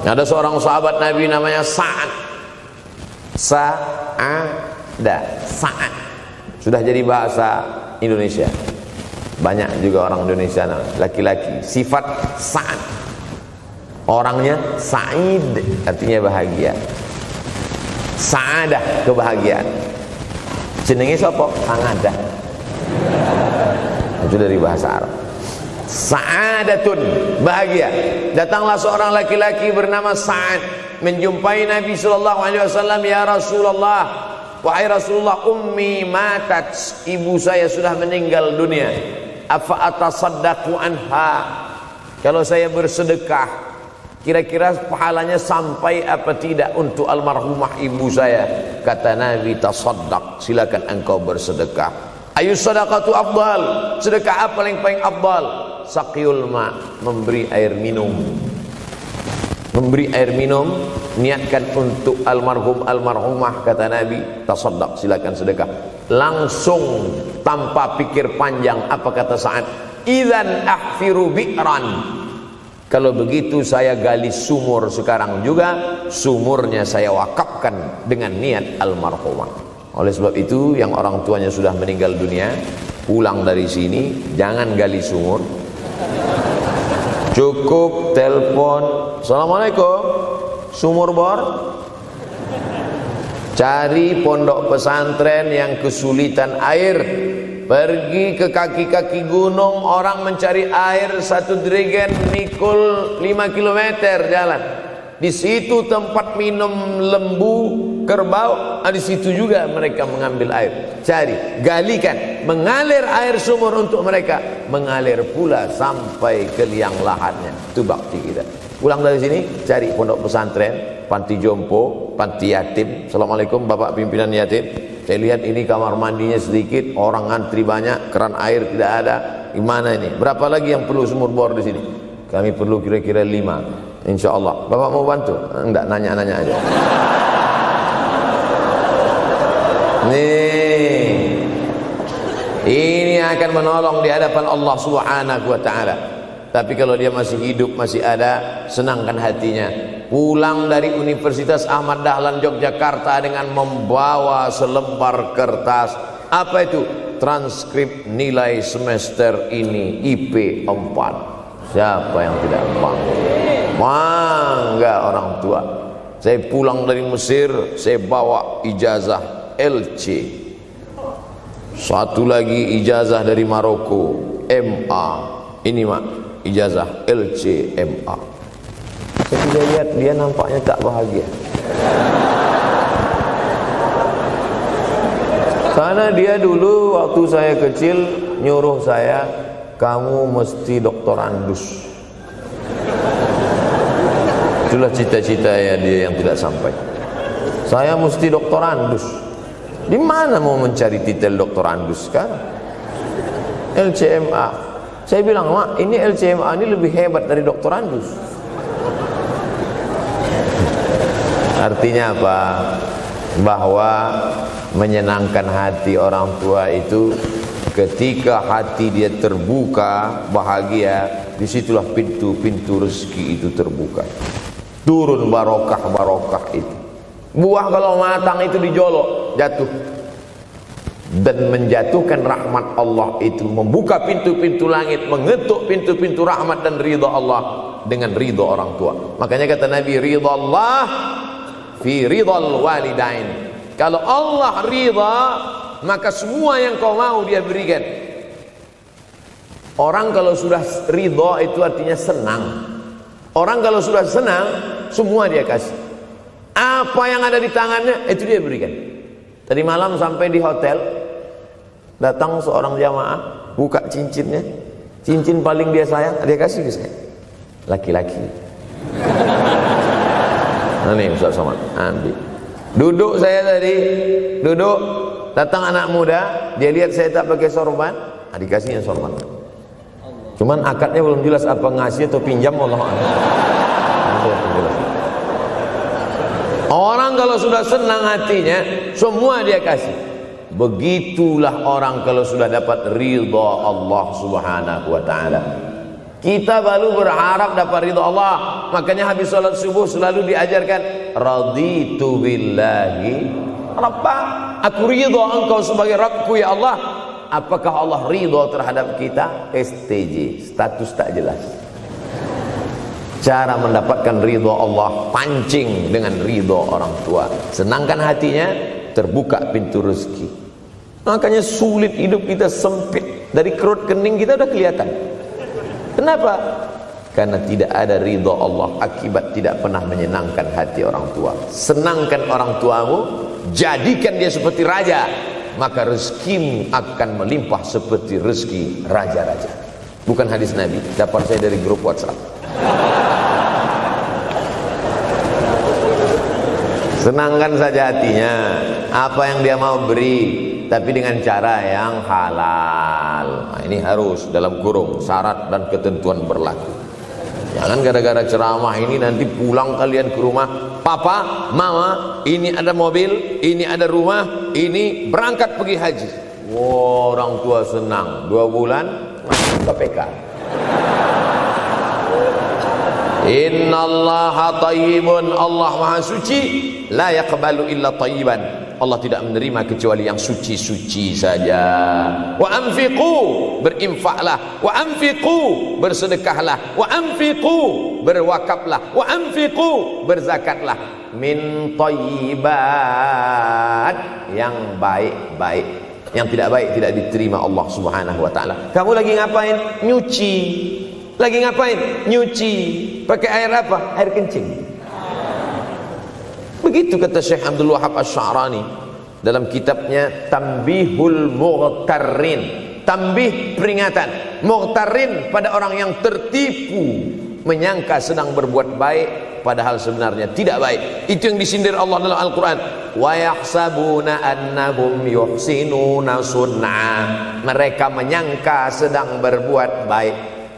Ada seorang sahabat Nabi namanya Sa'ad. Sa'ad. Sudah jadi bahasa Indonesia. Banyak juga orang Indonesia laki-laki sifat Sa'ad. Orangnya Sa'id, artinya bahagia. Sa'adah, kebahagiaan. Jenenge sapa? Sa'adah. Itu dari bahasa Arab. Sa'adatun, bahagia. Datanglah seorang laki-laki bernama Sa'ad menjumpai Nabi sallallahu alaihi wasallam. Ya Rasulullah, wahai Rasulullah, ummi matat, ibu saya sudah meninggal dunia. Afa atasaddaqu anha, kalau saya bersedekah kira-kira pahalanya sampai apa tidak untuk almarhumah ibu saya? Kata Nabi, tasaddaq, silakan engkau bersedekah. Ayu sadaqatu afdal, sedekah apa yang paling afdal? Saqiyul ma, memberi air minum. Memberi air minum, niatkan untuk almarhumah, kata Nabi, tasaddaq, silakan sedekah. Langsung tanpa pikir panjang, apa kata Sa'ad? Idzan ahfiru bi'ran, kalau begitu saya gali sumur sekarang juga, sumurnya saya wakafkan dengan niat almarhumah. Oleh sebab itu, yang orang tuanya sudah meninggal dunia, pulang dari sini jangan gali sumur, cukup telepon, assalamualaikum, sumur bor. Cari pondok pesantren yang kesulitan air, pergi ke kaki-kaki gunung, orang mencari air, satu jerigen mikul 5 km jalan. Di situ tempat minum lembu, kerbau, di situ juga mereka mengambil air. Cari, galikan, mengalir air sumur untuk mereka, mengalir pula sampai ke liang lahatnya. Itu bakti kita. Pulang dari sini, cari pondok pesantren, panti jompo, panti yatim. Assalamualaikum Bapak pimpinan yatim, saya lihat ini kamar mandinya sedikit, orang antri banyak, keran air tidak ada. Gimana ini? Berapa lagi yang perlu sumur bor di sini? Kami perlu kira-kira 5. Insya Allah. Bapak mau bantu? Enggak, nanya-nanya aja. Nih, ini akan menolong di hadapan Allah Subhanahu wa Ta'ala. Tapi kalau dia masih hidup, masih ada, senangkan hatinya. Pulang dari Universitas Ahmad Dahlan Yogyakarta dengan membawa selembar kertas. Apa itu? Transkrip nilai semester ini IP 4. Siapa yang tidak bangga? Bangga orang tua. Saya pulang dari Mesir, saya bawa ijazah LC. Satu lagi ijazah dari Maroko, MA. Ini mak, ijazah LC MA. Ketika lihat dia nampaknya tak bahagia. Karena dia dulu waktu saya kecil nyuruh saya, kamu mesti doktorandus. Itulah cita-cita ya dia yang tidak sampai. Saya mesti doktorandus. Di mana mau mencari titel doktorandus sekarang? LCMA. Saya bilang, mak, ini LCMA ini lebih hebat dari doktorandus. Artinya apa? Bahwa menyenangkan hati orang tua itu ketika hati dia terbuka, bahagia, disitulah pintu-pintu rezeki itu terbuka. Turun barokah-barokah itu. Buah kalau matang itu dijolok, jatuh. Dan menjatuhkan rahmat Allah itu, membuka pintu-pintu langit, mengetuk pintu-pintu rahmat dan ridha Allah dengan ridha orang tua. Makanya kata Nabi, ridha Allah fi ridhal walidain. Kalau Allah ridha, maka semua yang kau mau dia berikan. Orang kalau sudah ridha itu artinya senang. Orang kalau sudah senang, semua dia kasih. Apa yang ada di tangannya, itu dia berikan. Tadi malam sampai di hotel, datang seorang jamaah, buka cincinnya. Cincin paling dia sayang, dia kasih ke saya. Laki-laki. Nah nih Ustaz Somad, ambil. Duduk saya tadi, duduk, datang anak muda, dia lihat saya tak pakai sorban, dikasihnya sorban. Cuman akadnya belum jelas apa ngasih atau pinjam, Allah. Orang kalau sudah senang hatinya, semua dia kasih. Begitulah orang kalau sudah dapat ridha Allah Subhanahu wa Ta'ala. Kita baru berharap dapat ridha Allah. Makanya habis sholat subuh selalu diajarkan raditu billahi rabba. Aku ridha engkau sebagai Rabbku ya Allah. Apakah Allah ridha terhadap kita? STJ, status tak jelas. Cara mendapatkan ridha Allah, pancing dengan ridha orang tua. Senangkan hatinya, terbuka pintu rezeki. Makanya sulit hidup kita, sempit. Dari kerut kening kita udah kelihatan. Kenapa? Karena tidak ada ridha Allah akibat tidak pernah menyenangkan hati orang tua. Senangkan orang tuamu, jadikan dia seperti raja, maka rezekimu akan melimpah seperti rezeki raja-raja. Bukan hadis Nabi, dapat saya dari grup WhatsApp. Senangkan saja hatinya, apa yang dia mau beri, tapi dengan cara yang halal. Nah, ini harus dalam kurung syarat dan ketentuan berlaku. Jangan gara-gara ceramah ini nanti pulang kalian ke rumah, papa, mama, ini ada mobil, ini ada rumah, ini berangkat pergi haji. Wow, orang tua senang, 2 bulan KPK. Innallaha thayyibun, Allah maha suci, la yaqbalu illa thayyiban. Allah tidak menerima kecuali yang suci-suci saja. Wa anfiqu, berinfaklah. Wa anfiqu, bersedekahlah. Wa anfiqu, berwakaflah. Wa anfiqu, berzakatlah. Min thayyibat, yang baik-baik. Yang tidak baik tidak diterima Allah Subhanahu wa taala. Kamu lagi ngapain? Nyuci. Lagi ngapain? Nyuci. Pakai air apa? Air kencing. Begitu kata Syekh Abdul Wahab Asy-Sya'rani dalam kitabnya Tanbihul Mughtarrin. Tanbih, peringatan. Mughtarrin, pada orang yang tertipu, menyangka sedang berbuat baik padahal sebenarnya tidak baik. Itu yang disindir Allah dalam Al-Quran. Wa yahsabuna annahum yuhsinuna sun'a. Mereka menyangka sedang berbuat baik.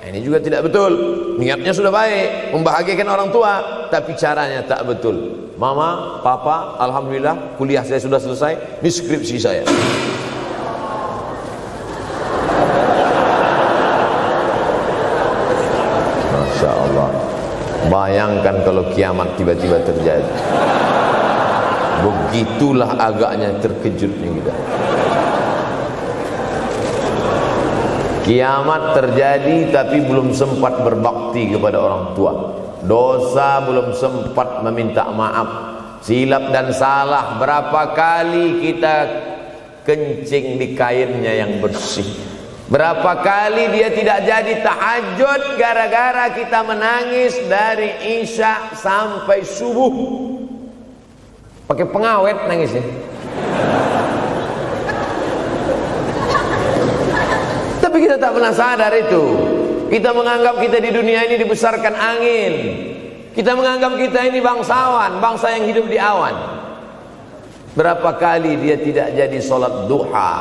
Ini juga tidak betul. Niatnya sudah baik, membahagiakan orang tua, tapi caranya tak betul. Mama, papa, alhamdulillah kuliah saya sudah selesai, ini skripsi saya. Masya Allah. Bayangkan kalau kiamat tiba-tiba terjadi. Begitulah agaknya terkejutnya kita. Kiamat terjadi tapi belum sempat berbakti kepada orang tua. Dosa belum sempat meminta maaf. Silap dan salah berapa kali kita kencing di kainnya yang bersih. Berapa kali dia tidak jadi tahajud gara-gara kita menangis dari Isya sampai subuh. Pakai pengawet nangisnya. Tapi kita tak pernah sadar itu. Kita menganggap kita di dunia ini dibesarkan angin. Kita menganggap kita ini bangsawan, bangsa yang hidup di awan. Berapa kali dia tidak jadi sholat duha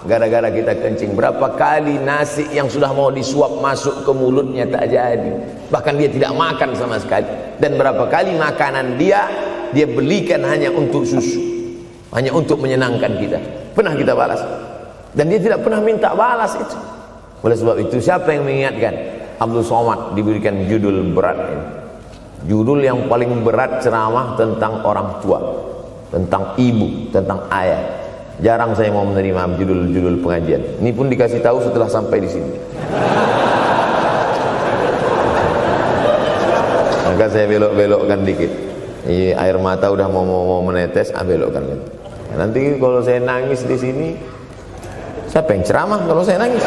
gara-gara kita kencing. Berapa kali nasi yang sudah mau disuap masuk ke mulutnya tak jadi. Bahkan dia tidak makan sama sekali. Dan berapa kali makanan dia belikan hanya untuk susu, hanya untuk menyenangkan kita. Pernah kita balas. Dan dia tidak pernah minta balas itu. Oleh sebab itu, siapa yang mengingatkan? Abdul Somad diberikan judul berat ini. Judul yang paling berat ceramah tentang orang tua, tentang ibu, tentang ayah. Jarang saya mau menerima judul-judul pengajian. Ini pun dikasih tahu setelah sampai di sini. Maka saya belok-belokkan dikit. Ini air mata udah mau menetes, belokkan. Nanti kalau saya nangis di sini, siapa yang ceramah kalau saya nangis?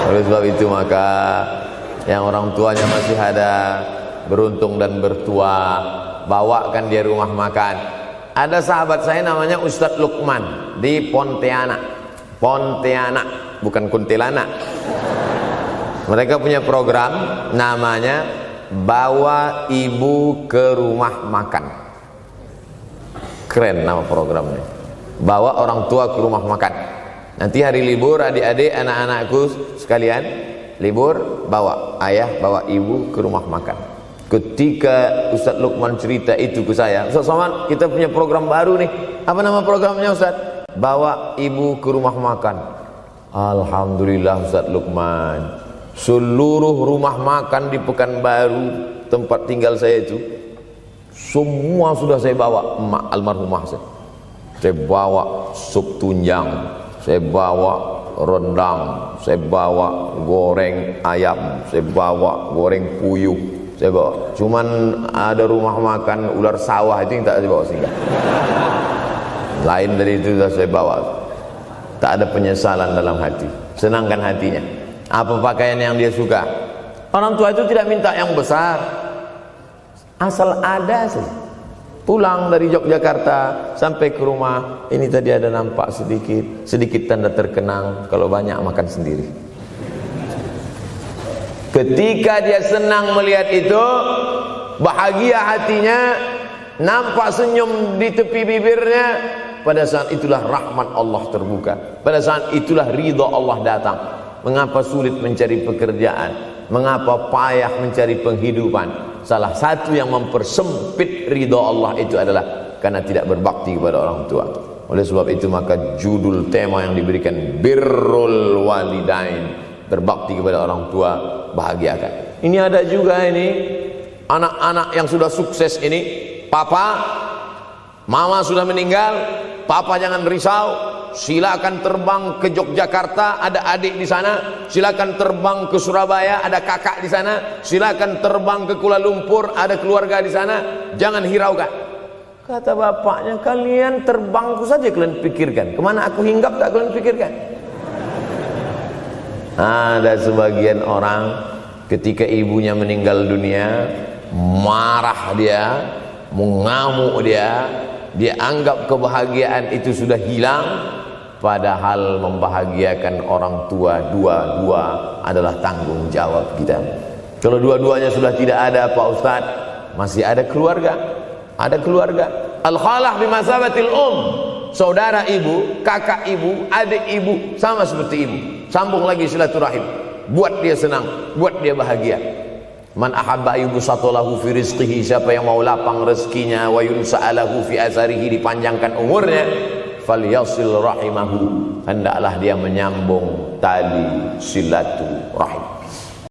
Oleh sebab itu maka yang orang tuanya masih ada, beruntung dan bertua, bawakan dia rumah makan. Ada sahabat saya namanya Ustadz Lukman di Pontianak. Pontianak, bukan Kuntilanak. Mereka punya program namanya Bawa Ibu ke Rumah Makan. Keren nama programnya. Bawa orang tua ke rumah makan. Nanti hari libur adik-adik anak-anakku sekalian libur, bawa ayah bawa ibu ke rumah makan. Ketika Ustadz Lukman cerita itu ke saya, Ustadz Somad, kita punya program baru nih. Apa nama programnya Ustadz? Bawa ibu ke rumah makan. Alhamdulillah Ustaz Lukman, seluruh rumah makan di Pekanbaru tempat tinggal saya itu semua sudah saya bawa almarhumah saya bawa sup tunjang, saya bawa rendang, saya bawa goreng ayam, saya bawa goreng puyuh, saya bawa. Cuman ada rumah makan ular sawah itu yang tak saya bawa singgah. Lain dari itu sudah saya bawa. Tak ada penyesalan dalam hati, senangkan hatinya. Apa pakaian yang dia suka. Orang tua itu tidak minta yang besar, asal ada saja. Pulang dari Yogyakarta sampai ke rumah, ini tadi ada nampak sedikit tanda terkenang. Kalau banyak makan sendiri. Ketika dia senang melihat itu, bahagia hatinya, nampak senyum di tepi bibirnya, pada saat itulah rahmat Allah terbuka. Pada saat itulah ridha Allah datang. Mengapa sulit mencari pekerjaan? Mengapa payah mencari penghidupan? Salah satu yang mempersempit ridha Allah itu adalah karena tidak berbakti kepada orang tua. Oleh sebab itu maka judul tema yang diberikan birrul walidain, berbakti kepada orang tua, bahagiakan. Ini ada juga ini anak-anak yang sudah sukses ini, papa, mama sudah meninggal, papa jangan risau, silakan terbang ke Yogyakarta, ada adik di sana. Silakan terbang ke Surabaya, ada kakak di sana. Silakan terbang ke Kuala Lumpur, ada keluarga di sana. Jangan hiraukan. Kata bapaknya, kalian terbangku saja kalian pikirkan. Kemana aku hinggap tak kalian pikirkan. Ada sebagian orang ketika ibunya meninggal dunia, marah dia, mengamuk dia anggap kebahagiaan itu sudah hilang. Padahal membahagiakan orang tua dua-dua adalah tanggung jawab kita. Kalau dua-duanya sudah tidak ada Pak Ustadz, masih ada keluarga. Ada keluarga. Al-khalah bimasabatil saudara ibu, kakak ibu, adik ibu, sama seperti ibu. Sambung lagi silaturahim, buat dia senang, buat dia bahagia. Man ahabba yubsatalahu fi rizqihi, siapa yang mau lapang rezekinya, wa yunsa'alahu fi asarihi, dipanjangkan umurnya, falyasil rahimahu, hendaklah dia menyambung tali silaturahim.